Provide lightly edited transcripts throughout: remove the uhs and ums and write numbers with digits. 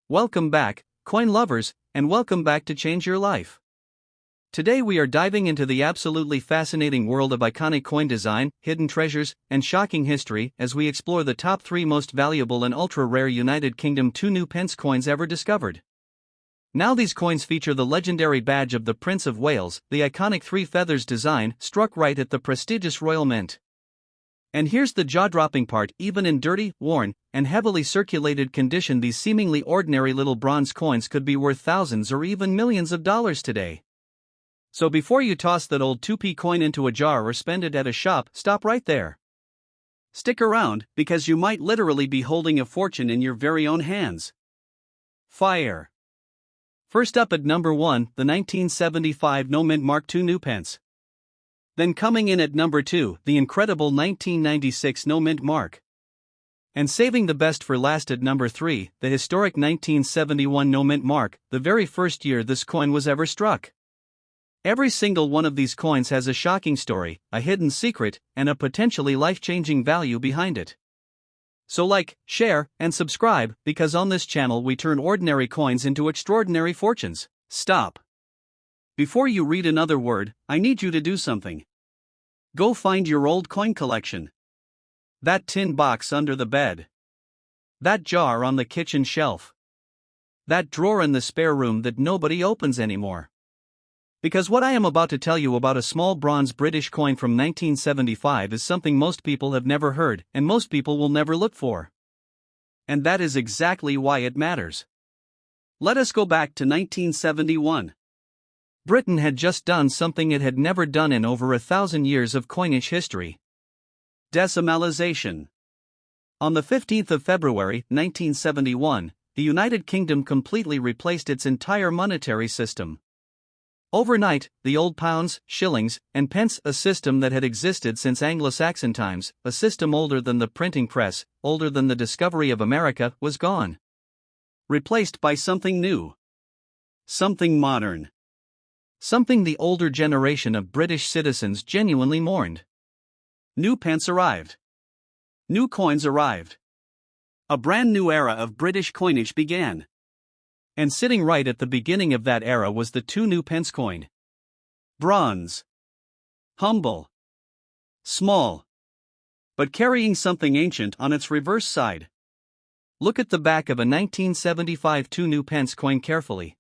Welcome back, coin lovers, and welcome back to Change Your Life. Today we are diving into the absolutely fascinating world of iconic coin design, hidden treasures, and shocking history as we explore the top 3 most valuable and ultra-rare United Kingdom 2 new pence coins ever discovered. Now these coins feature the legendary badge of the Prince of Wales, the iconic 3 feathers design struck right at the prestigious Royal Mint. And here's the jaw-dropping part: even in dirty, worn, and heavily circulated condition, these seemingly ordinary little bronze coins could be worth thousands or even millions of dollars today. So before you toss that old 2p coin into a jar or spend it at a shop, stop right there. Stick around, because you might literally be holding a fortune in your very own hands. Fire! First up at number 1, the 1975 No Mint Mark II New Pence. Then coming in at number 2, the incredible 1996 No Mint Mark. And saving the best for last at number 3, the historic 1971 No Mint Mark, the very first year this coin was ever struck. Every single one of these coins has a shocking story, a hidden secret, and a potentially life-changing value behind it. So like, share, and subscribe, because on this channel we turn ordinary coins into extraordinary fortunes. Stop. Before you read another word, I need you to do something. Go find your old coin collection. That tin box under the bed. That jar on the kitchen shelf. That drawer in the spare room that nobody opens anymore. Because what I am about to tell you about a small bronze British coin from 1975 is something most people have never heard, and most people will never look for. And that is exactly why it matters. Let us go back to 1971. Britain had just done something it had never done in over 1,000 years of coinage history. Decimalization. On the 15th of February, 1971, the United Kingdom completely replaced its entire monetary system. Overnight, the old pounds, shillings, and pence, a system that had existed since Anglo-Saxon times, a system older than the printing press, older than the discovery of America, was gone. Replaced by something new. Something modern. Something the older generation of British citizens genuinely mourned. New pence arrived. New coins arrived. A brand new era of British coinage began. And sitting right at the beginning of that era was the 2 new pence coin. Bronze. Humble. Small. But carrying something ancient on its reverse side. Look at the back of a 1975 2 new pence coin carefully.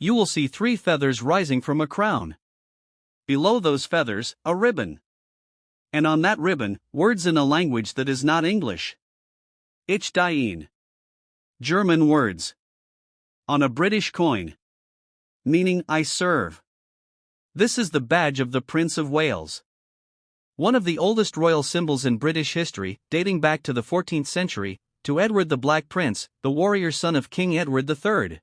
You will see 3 feathers rising from a crown. Below those feathers, a ribbon. And on that ribbon, words in a language that is not English. Ich diene. German words. On a British coin. Meaning I serve. This is the badge of the Prince of Wales. One of the oldest royal symbols in British history, dating back to the 14th century, to Edward the Black Prince, the warrior son of King Edward III.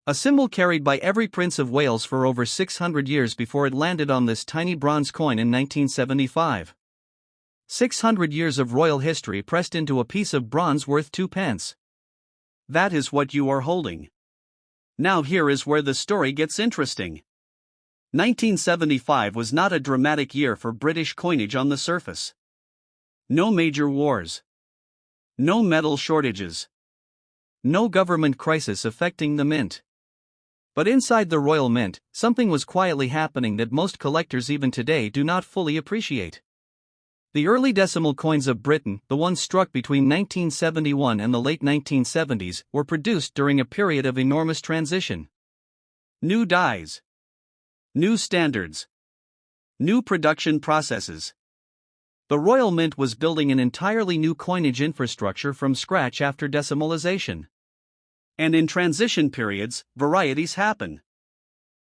A symbol carried by every Prince of Wales for over 600 years before it landed on this tiny bronze coin in 1975. 600 years of royal history pressed into a piece of bronze worth 2 pence. That is what you are holding. Now here is where the story gets interesting. 1975 was not a dramatic year for British coinage on the surface. No major wars. No metal shortages. No government crisis affecting the mint. But inside the Royal Mint, something was quietly happening that most collectors even today do not fully appreciate. The early decimal coins of Britain, the ones struck between 1971 and the late 1970s, were produced during a period of enormous transition. New dies. New standards. New production processes. The Royal Mint was building an entirely new coinage infrastructure from scratch after decimalization. And in transition periods, varieties happen.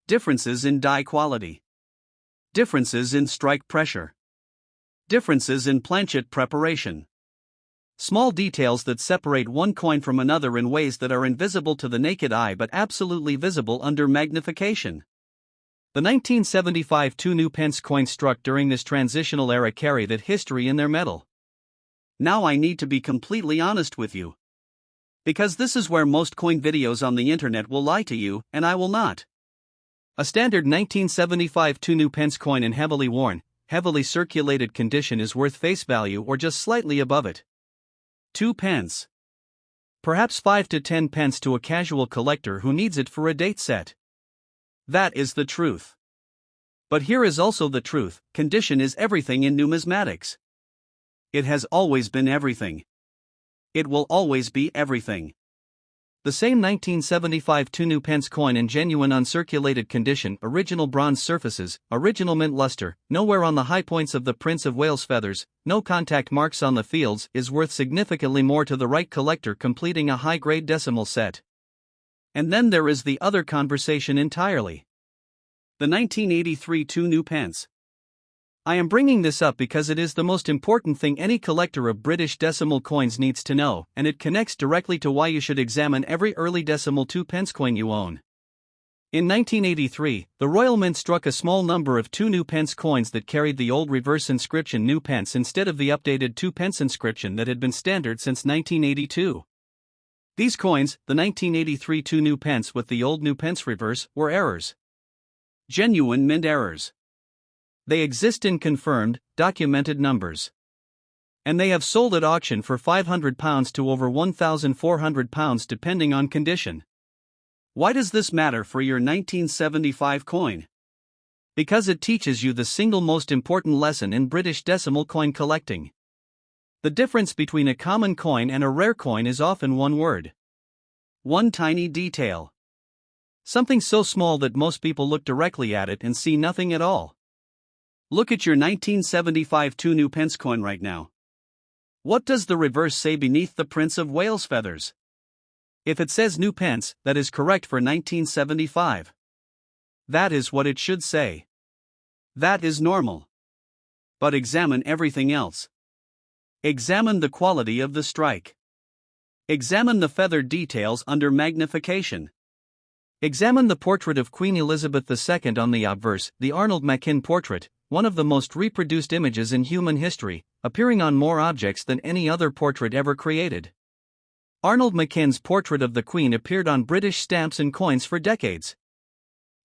Differences in die quality. Differences in strike pressure. Differences in planchet preparation. Small details that separate one coin from another in ways that are invisible to the naked eye but absolutely visible under magnification. The 1975 2 new pence coins struck during this transitional era carry that history in their metal. Now I need to be completely honest with you. Because this is where most coin videos on the internet will lie to you, and I will not. A standard 1975 2 new pence coin in heavily worn, heavily circulated condition is worth face value or just slightly above it. 2 pence. Perhaps 5 to 10 pence to a casual collector who needs it for a date set. That is the truth. But here is also the truth: condition is everything in numismatics. It has always been everything. It will always be everything. The same 1975 2 pence coin in genuine uncirculated condition, original bronze surfaces, original mint luster, nowhere on the high points of the Prince of Wales feathers, no contact marks on the fields, is worth significantly more to the right collector completing a high-grade decimal set. And then there is the other conversation entirely. The 1983 2 pence. I am bringing this up because it is the most important thing any collector of British decimal coins needs to know, and it connects directly to why you should examine every early decimal 2 pence coin you own. In 1983, the Royal Mint struck a small number of 2 pence coins that carried the old reverse inscription new pence instead of the updated 2 pence inscription that had been standard since 1982. These coins, the 1983 2 pence with the old new pence reverse, were errors. Genuine mint errors. They exist in confirmed, documented numbers. And they have sold at auction for £500 to over £1,400 depending on condition. Why does this matter for your 1975 coin? Because it teaches you the single most important lesson in British decimal coin collecting. The difference between a common coin and a rare coin is often one word. One tiny detail. Something so small that most people look directly at it and see nothing at all. Look at your 1975 2 pence coin right now. What does the reverse say beneath the Prince of Wales feathers? If it says new pence, that is correct for 1975. That is what it should say. That is normal. But examine everything else. Examine the quality of the strike. Examine the feather details under magnification. Examine the portrait of Queen Elizabeth II on the obverse, the Arnold Machin portrait, one of the most reproduced images in human history, appearing on more objects than any other portrait ever created. Arnold Machin's portrait of the Queen appeared on British stamps and coins for decades.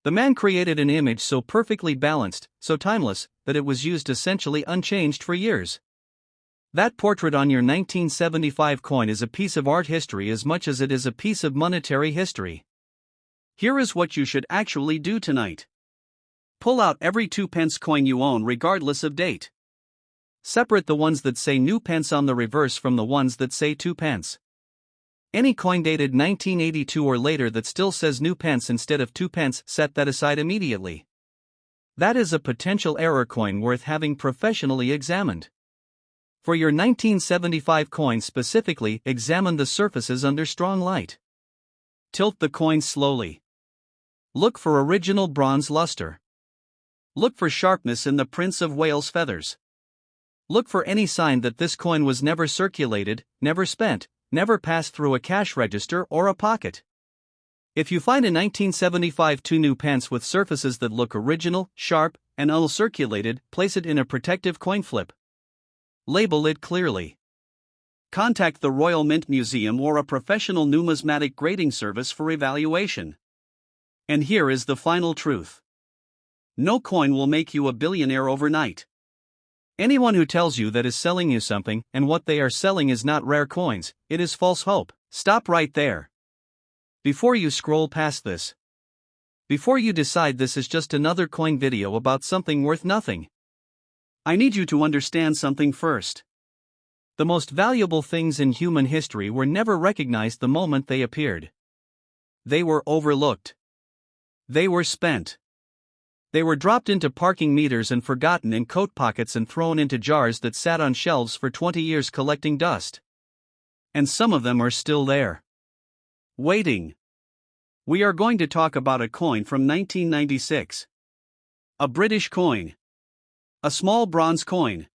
The man created an image so perfectly balanced, so timeless, that it was used essentially unchanged for years. That portrait on your 1975 coin is a piece of art history as much as it is a piece of monetary history. Here is what you should actually do tonight. Pull out every 2 pence coin you own regardless of date. Separate the ones that say new pence on the reverse from the ones that say 2 pence. Any coin dated 1982 or later that still says new pence instead of 2 pence, set that aside immediately. That is a potential error coin worth having professionally examined. For your 1975 coin specifically, examine the surfaces under strong light. Tilt the coin slowly. Look for original bronze luster. Look for sharpness in the Prince of Wales feathers. Look for any sign that this coin was never circulated, never spent, never passed through a cash register or a pocket. If you find a 1975 2 pence with surfaces that look original, sharp, and uncirculated, place it in a protective coin flip. Label it clearly. Contact the Royal Mint Museum or a professional numismatic grading service for evaluation. And here is the final truth. No coin will make you a billionaire overnight. Anyone who tells you that is selling you something, and what they are selling is not rare coins, it is false hope. Stop right there. Before you scroll past this. Before you decide this is just another coin video about something worth nothing. I need you to understand something first. The most valuable things in human history were never recognized the moment they appeared. They were overlooked. They were spent. They were dropped into parking meters and forgotten in coat pockets and thrown into jars that sat on shelves for 20 years collecting dust. And some of them are still there. Waiting. We are going to talk about a coin from 1996. A British coin. A small bronze coin.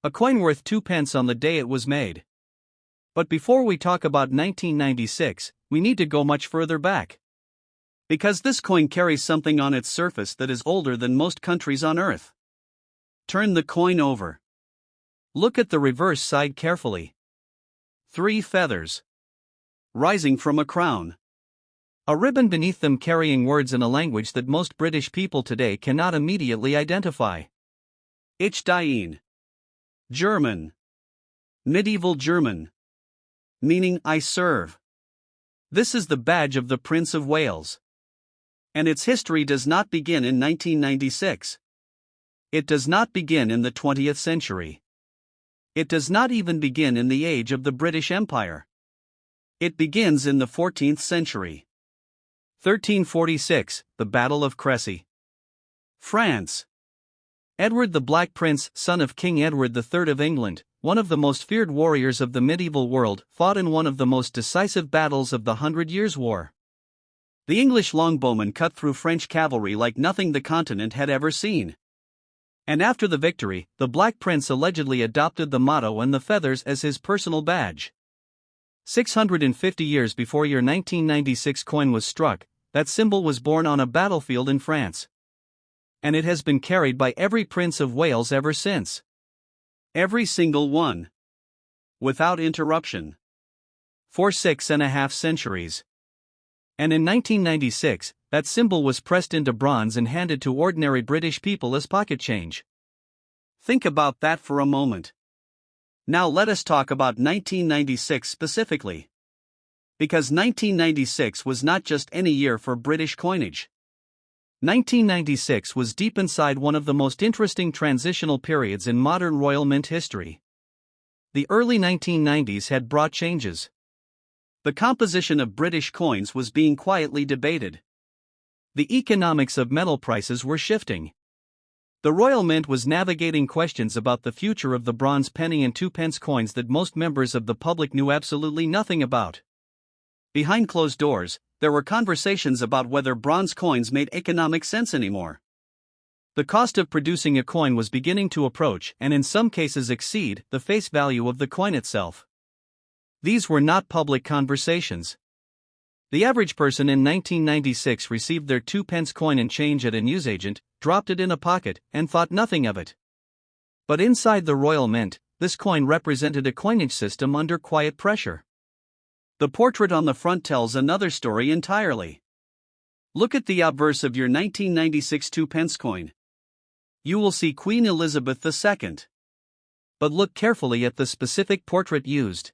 A coin worth 2 pence on the day it was made. But before we talk about 1996, we need to go much further back. Because this coin carries something on its surface that is older than most countries on Earth. Turn the coin over. Look at the reverse side carefully. 3 feathers. Rising from a crown. A ribbon beneath them carrying words in a language that most British people today cannot immediately identify. Ich Dien. German. Medieval German. meaning I serve. This is the badge of the Prince of Wales. And its history does not begin in 1996. It does not begin in the 20th century. It does not even begin in the age of the British Empire. It begins in the 14th century. 1346, the Battle of Crécy. France. Edward the Black Prince, son of King Edward III of England, one of the most feared warriors of the medieval world, fought in one of the most decisive battles of the 100 Years' War. The English longbowmen cut through French cavalry like nothing the continent had ever seen. And after the victory, the Black Prince allegedly adopted the motto and the feathers as his personal badge. 650 years before your 1996 coin was struck, that symbol was born on a battlefield in France. And it has been carried by every Prince of Wales ever since. Every single one. Without interruption. For 6.5 centuries. And in 1996, that symbol was pressed into bronze and handed to ordinary British people as pocket change. Think about that for a moment. Now let us talk about 1996 specifically. Because 1996 was not just any year for British coinage. 1996 was deep inside one of the most interesting transitional periods in modern royal mint history. The early 1990s had brought changes. The composition of British coins was being quietly debated. The economics of metal prices were shifting. The Royal Mint was navigating questions about the future of the bronze penny and 2-pence coins that most members of the public knew absolutely nothing about. Behind closed doors, there were conversations about whether bronze coins made economic sense anymore. The cost of producing a coin was beginning to approach and in some cases exceed the face value of the coin itself. These were not public conversations. The average person in 1996 received their 2-pence coin and change at a newsagent, dropped it in a pocket, and thought nothing of it. But inside the Royal Mint, this coin represented a coinage system under quiet pressure. The portrait on the front tells another story entirely. Look at the obverse of your 1996 2-pence coin. You will see Queen Elizabeth II. But look carefully at the specific portrait used.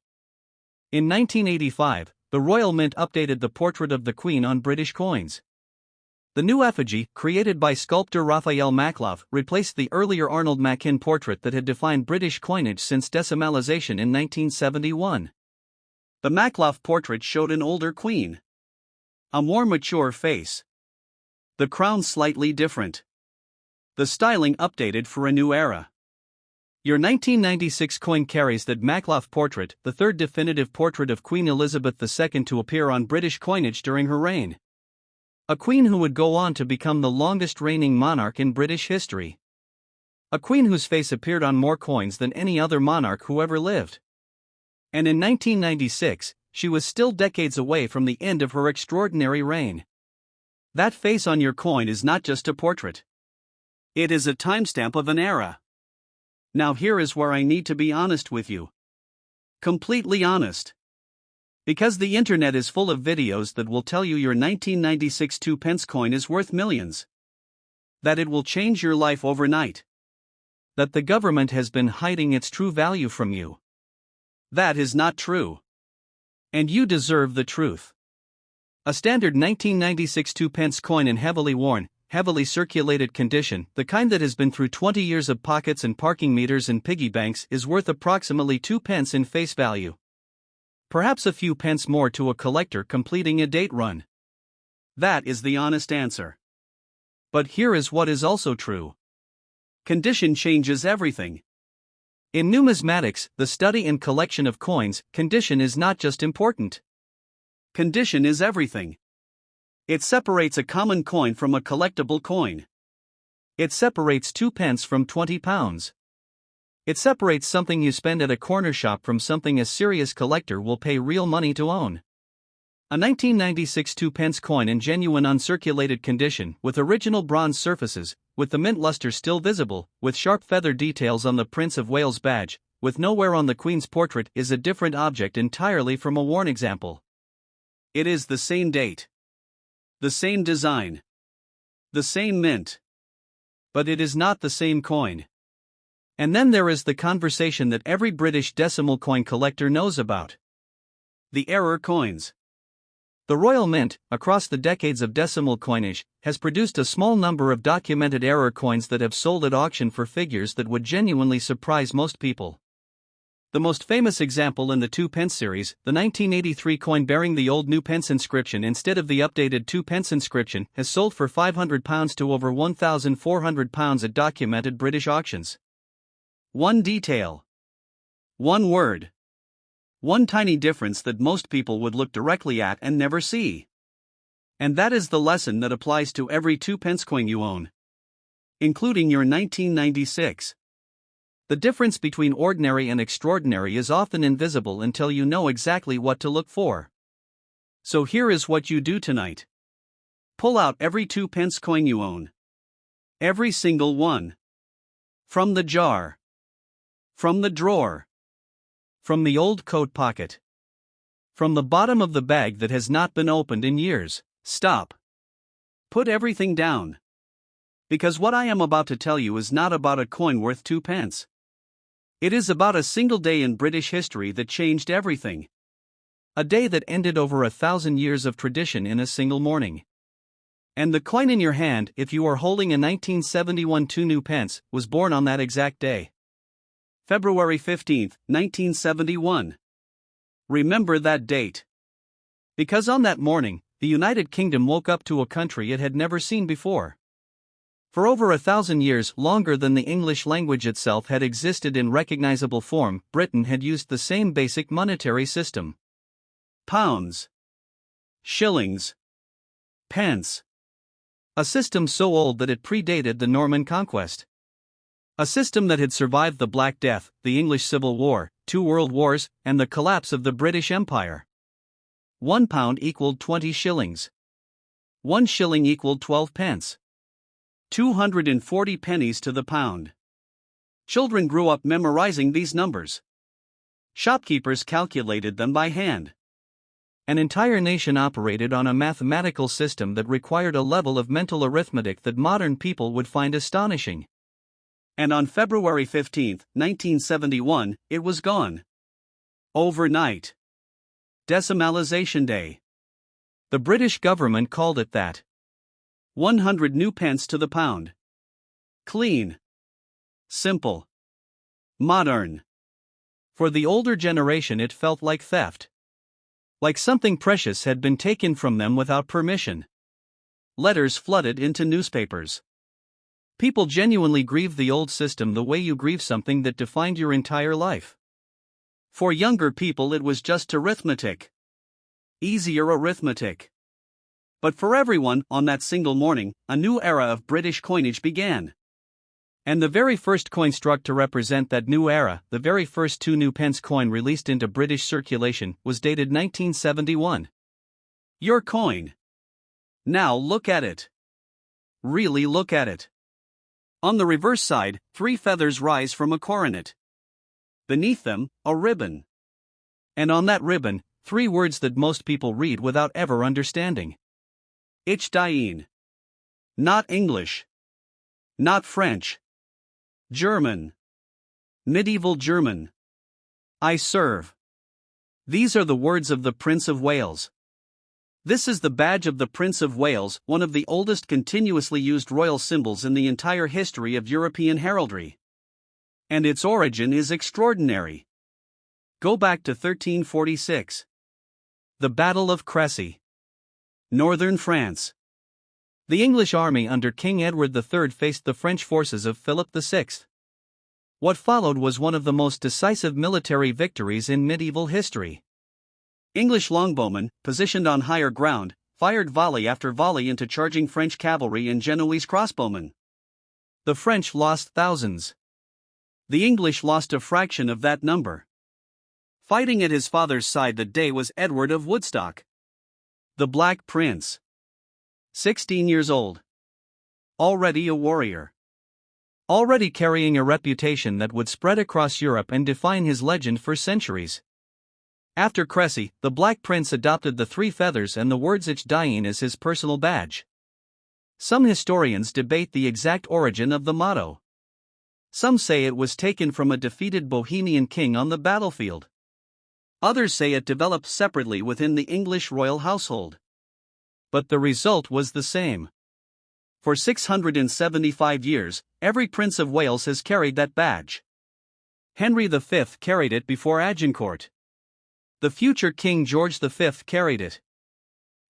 In 1985, the Royal Mint updated the portrait of the Queen on British coins. The new effigy, created by sculptor Raphael Maklav, replaced the earlier Arnold Machin portrait that had defined British coinage since decimalization in 1971. The Maklav portrait showed an older queen. A more mature face. The crown slightly different. The styling updated for a new era. Your 1996 coin carries that Maklav portrait, the third definitive portrait of Queen Elizabeth II to appear on British coinage during her reign. A queen who would go on to become the longest reigning monarch in British history. A queen whose face appeared on more coins than any other monarch who ever lived. And in 1996, she was still decades away from the end of her extraordinary reign. That face on your coin is not just a portrait. It is a timestamp of an era. Now here is where I need to be honest with you. Completely honest. Because the internet is full of videos that will tell you your 1996 2-pence coin is worth millions. That it will change your life overnight. That the government has been hiding its true value from you. That is not true. And you deserve the truth. A standard 1996 2-pence coin in heavily worn, heavily circulated condition, the kind that has been through 20 years of pockets and parking meters and piggy banks, is worth approximately 2 pence in face value. Perhaps a few pence more to a collector completing a date run. That is the honest answer. But here is what is also true. Condition changes everything. In numismatics, the study and collection of coins, condition is not just important. Condition is everything. It separates a common coin from a collectible coin. It separates 2 pence from 20 pounds. It separates something you spend at a corner shop from something a serious collector will pay real money to own. A 1996 2-pence coin in genuine uncirculated condition, with original bronze surfaces, with the mint luster still visible, with sharp feather details on the Prince of Wales badge, with nowhere on the Queen's portrait, is a different object entirely from a worn example. It is the same date. The same design. The same mint. But it is not the same coin. And then there is the conversation that every British decimal coin collector knows about. The error coins. The Royal Mint, across the decades of decimal coinage, has produced a small number of documented error coins that have sold at auction for figures that would genuinely surprise most people. The most famous example in the 2 pence series, the 1983 coin bearing the old new pence inscription instead of the updated 2 pence inscription, has sold for £500 to over £1,400 at documented British auctions. One detail. One word. One tiny difference that most people would look directly at and never see. And that is the lesson that applies to every 2 pence coin you own, including your 1996. The difference between ordinary and extraordinary is often invisible until you know exactly what to look for. So here is what you do tonight. Pull out every 2 pence coin you own. Every single one. From the jar. From the drawer. From the old coat pocket. From the bottom of the bag that has not been opened in years. Stop. Put everything down. Because what I am about to tell you is not about a coin worth 2 pence. It is about a single day in British history that changed everything. A day that ended over 1,000 years of tradition in a single morning. And the coin in your hand, if you are holding a 1971 2 new pence, was born on that exact day. February 15, 1971. Remember that date. Because on that morning, the United Kingdom woke up to a country it had never seen before. For over 1,000 years, longer than the English language itself had existed in recognizable form, Britain had used the same basic monetary system. Pounds. Shillings. Pence. A system so old that it predated the Norman conquest. A system that had survived the Black Death, the English Civil War, 2 world wars, and the collapse of the British Empire. £1 equaled 20 shillings. 1 shilling equaled 12 pence. 240 pennies to the pound. Children grew up memorizing these numbers. Shopkeepers calculated them by hand. An entire nation operated on a mathematical system that required a level of mental arithmetic that modern people would find astonishing. And on February 15, 1971, it was gone. Overnight. Decimalization Day. The British government called it that. 100 new pence to the pound. Clean. Simple. Modern. For the older generation, it felt like theft. Like something precious had been taken from them without permission. Letters flooded into newspapers. People genuinely grieved the old system the way you grieve something that defined your entire life. For younger people, it was just arithmetic. Easier arithmetic. But for everyone, on that single morning, a new era of British coinage began. And the very first coin struck to represent that new era, the very first 2 new pence coin released into British circulation, was dated 1971. Your coin. Now look at it. Really look at it. On the reverse side, 3 feathers rise from a coronet. Beneath them, a ribbon. And on that ribbon, 3 words that most people read without ever understanding. Ich diene. Not English. Not French. German. Medieval German. I serve. These are the words of the Prince of Wales. This is the badge of the Prince of Wales, one of the oldest continuously used royal symbols in the entire history of European heraldry. And its origin is extraordinary. Go back to 1346. The Battle of Crécy. Northern France. The English army under King Edward III faced the French forces of Philip VI. What followed was one of the most decisive military victories in medieval history. English longbowmen, positioned on higher ground, fired volley after volley into charging French cavalry and Genoese crossbowmen. The French lost thousands. The English lost a fraction of that number. Fighting at his father's side that day was Edward of Woodstock. The Black Prince. 16 years old. Already a warrior. Already carrying a reputation that would spread across Europe and define his legend for centuries. After Crécy, the Black Prince adopted the 3 feathers and the words Ich diene as his personal badge. Some historians debate the exact origin of the motto. Some say it was taken from a defeated Bohemian king on the battlefield. Others say it developed separately within the English royal household. But the result was the same. For 675 years, every Prince of Wales has carried that badge. Henry V carried it before Agincourt. The future King George V carried it.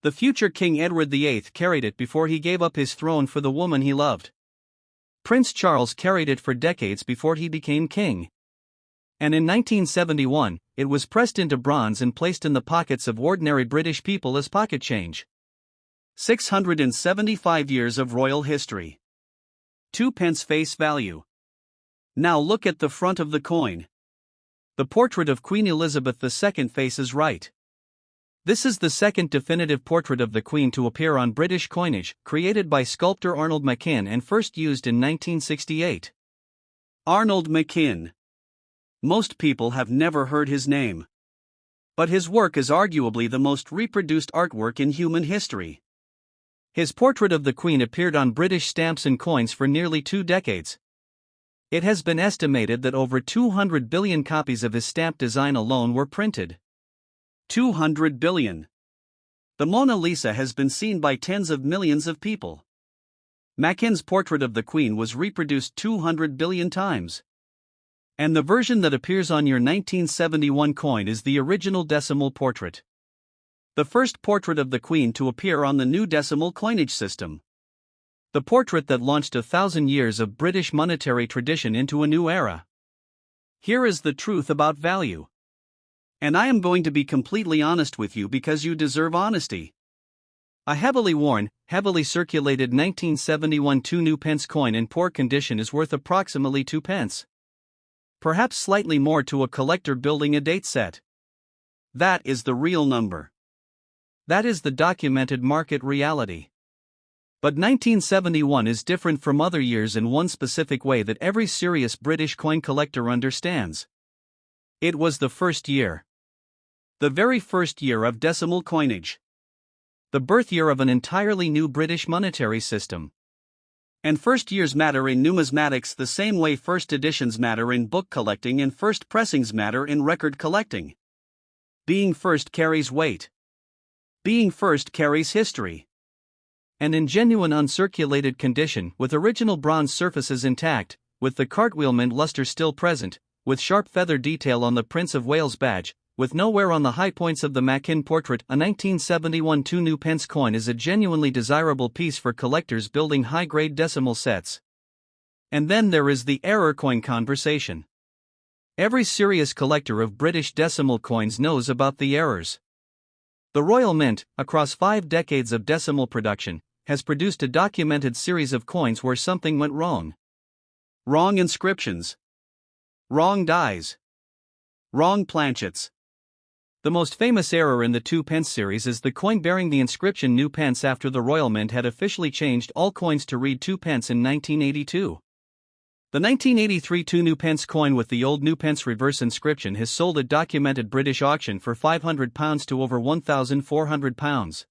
The future King Edward VIII carried it before he gave up his throne for the woman he loved. Prince Charles carried it for decades before he became king. And in 1971, it was pressed into bronze and placed in the pockets of ordinary British people as pocket change. 675 years of royal history. 2 pence face value. Now look at the front of the coin. The portrait of Queen Elizabeth II faces right. This is the second definitive portrait of the Queen to appear on British coinage, created by sculptor Arnold Machin and first used in 1968. Arnold Machin. Most people have never heard his name. But his work is arguably the most reproduced artwork in human history. His portrait of the Queen appeared on British stamps and coins for nearly 2 decades. It has been estimated that over 200 billion copies of his stamp design alone were printed. 200 billion. The Mona Lisa has been seen by tens of millions of people. Machin's portrait of the Queen was reproduced 200 billion times. And the version that appears on your 1971 coin is the original decimal portrait. The first portrait of the Queen to appear on the new decimal coinage system. The portrait that launched 1,000 years of British monetary tradition into a new era. Here is the truth about value. And I am going to be completely honest with you because you deserve honesty. A heavily worn, heavily circulated 1971 2 new pence coin in poor condition is worth approximately 2 pence. Perhaps slightly more to a collector building a date set. That is the real number. That is the documented market reality. But 1971 is different from other years in one specific way that every serious British coin collector understands. It was the first year. The very first year of decimal coinage. The birth year of an entirely new British monetary system. And first years matter in numismatics the same way first editions matter in book collecting and first pressings matter in record collecting. Being first carries weight. Being first carries history. And in genuine uncirculated condition, with original bronze surfaces intact, with the cartwheel mint luster still present, with sharp feather detail on the Prince of Wales badge, with no wear on the high points of the Machin portrait, a 1971 2 new pence coin is a genuinely desirable piece for collectors building high-grade decimal sets. And then there is the error coin conversation. Every serious collector of British decimal coins knows about the errors. The Royal Mint, across 5 decades of decimal production, has produced a documented series of coins where something went wrong. Wrong inscriptions. Wrong dies. Wrong planchets. The most famous error in the 2 pence series is the coin bearing the inscription New Pence after the Royal Mint had officially changed all coins to read 2 pence in 1982. The 1983 2 new pence coin with the old New Pence reverse inscription has sold at documented British auction for £500 to over £1,400.